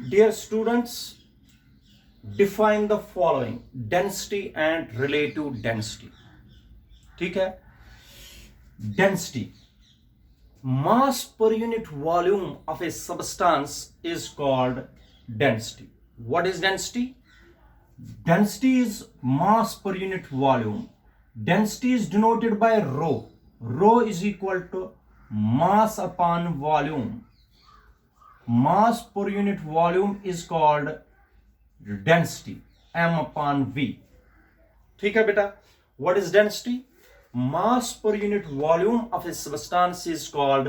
Dear students, define the following: density and relative density. ठीक है? Density, mass per unit volume of a substance is called density. What is density? Density is mass per unit volume. Density is denoted by rho. Rho is equal to mass upon volume. Mass per unit volume is called density, m upon v. ठीक है बेटा? What is density? Mass per unit volume of a substance is called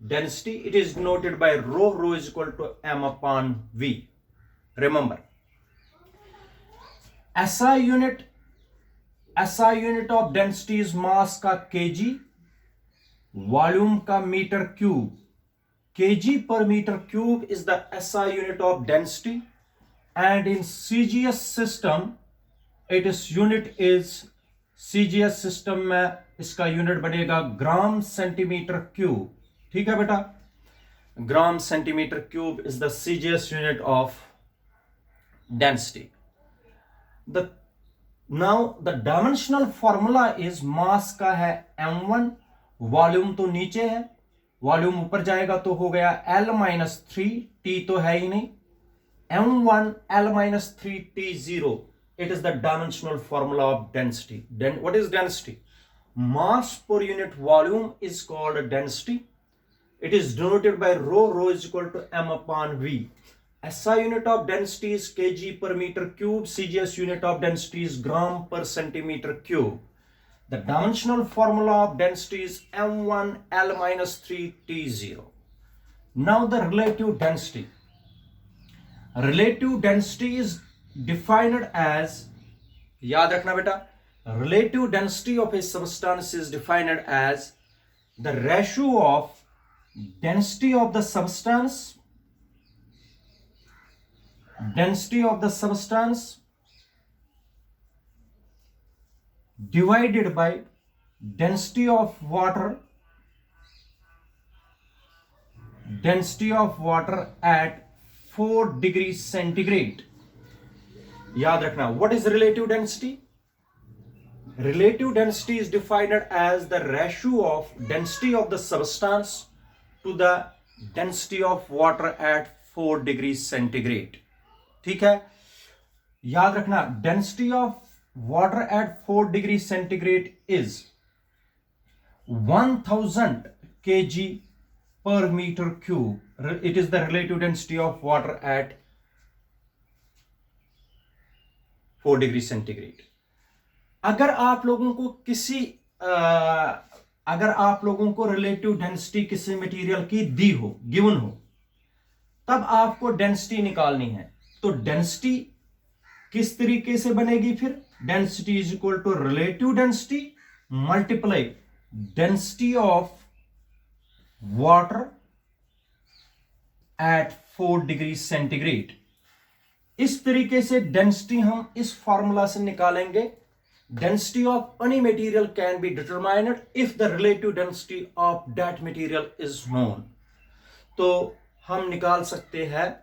density. It is denoted by rho. Rho is equal to m upon v. Remember, SI unit of density is mass का kg, volume का meter cube. kg per meter cube is the SI unit of density, and in CGS system its unit is, CGS system में इसका unit बनेगा gram centimetre cube. ठीक है बेटा? Gram centimetre cube is the CGS unit of density. Now the dimensional formula is mass का है m1, volume तो नीचे है, वॉल्यूम ऊपर जाएगा तो हो गया L-3, T तो है ही नहीं, m1 L-3 T0. It is the dimensional formula of density. Then what is density? Mass per unit volume is called density. It is denoted by rho. Rho is equal to m upon v. SI unit of density is kg per meter cube. CGS unit of density is gram per centimeter cube. The dimensional formula of density is m1 L-3 T0. Now the relative density. Relative density is defined as, याद रखना बेटा, relative density of a substance is defined as the ratio of density of the substance divided by density of water at 4 degrees centigrade. याद रखना, what is relative density? Relative density is defined as the ratio of density of the substance to the density of water at 4 degrees centigrade. ठीक है? याद रखना, density of water at 4 degrees centigrade is 1000 kg per meter cube. It is the relative density of water at 4 degree centigrade. अगर आप लोगों को relative density किसी material की दी हो, गिवन हो, तब आपको डेंसिटी निकालनी है. तो डेंसिटी किस तरीके से बनेगी फिर? Density is equal to relative density multiply density of water at 4 degree centigrade. इस तरीके से डेंसिटी हम इस फॉर्मूला से निकालेंगे. Density of any material can be determined if the relative density of that material is known. तो हम निकाल सकते हैं,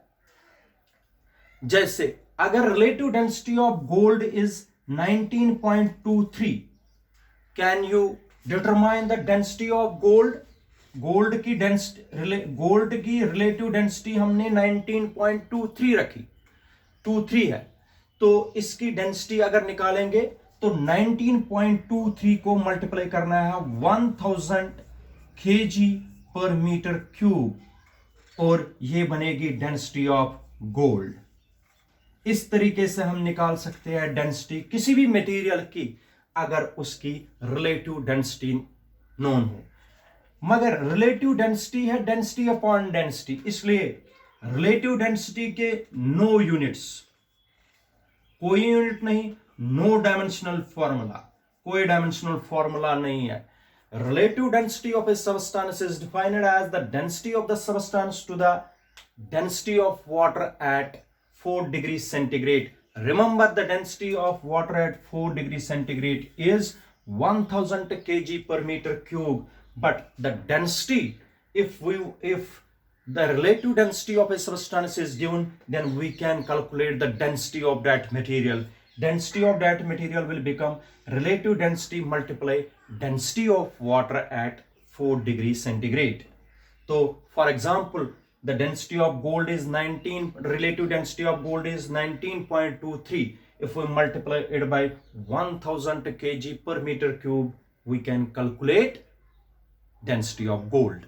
जैसे अगर relative density of gold is 19.23, can you determine the density of gold? Gold की रिलेटिव डेंसिटी हमने 19.23 रखी, 23 है. तो इसकी डेंसिटी अगर निकालेंगे तो 19.23 को मल्टीप्लाई करना है 1000 kg पर मीटर क्यूब, और ये बनेगी डेंसिटी ऑफ गोल्ड. इस तरीके से हम निकाल सकते हैं डेंसिटी किसी भी मटेरियल की अगर उसकी रिलेटिव डेंसिटी नोन हो. मगर रिलेटिव डेंसिटी है डेंसिटी अपॉन डेंसिटी, इसलिए रिलेटिव डेंसिटी के नो यूनिट्स, कोई यूनिट नहीं, नो डायमेंशनल फॉर्मूला, कोई डायमेंशनल फॉर्मूला नहीं है. Relative density of a substance is defined as the density of the substance to the density of water at 4 degrees centigrade. Remember, the density of water at 4 degrees centigrade is 1000 kg per meter cube. But the density, if the relative density of a substance is given, then we can calculate the density of that material. Density of that material will become relative density multiply density of water at 4 degrees centigrade. So for example, the density of gold is 19, relative density of gold is 19.23. If we multiply it by 1000 kg per meter cube, we can calculate density of gold.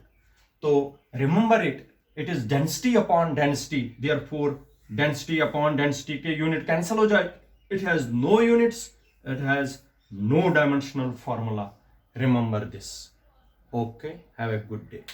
So remember it is density upon density. Therefore, density upon density के unit cancel हो जाए. It has no units. It has no dimensional formula. Remember this. Okay. Have a good day.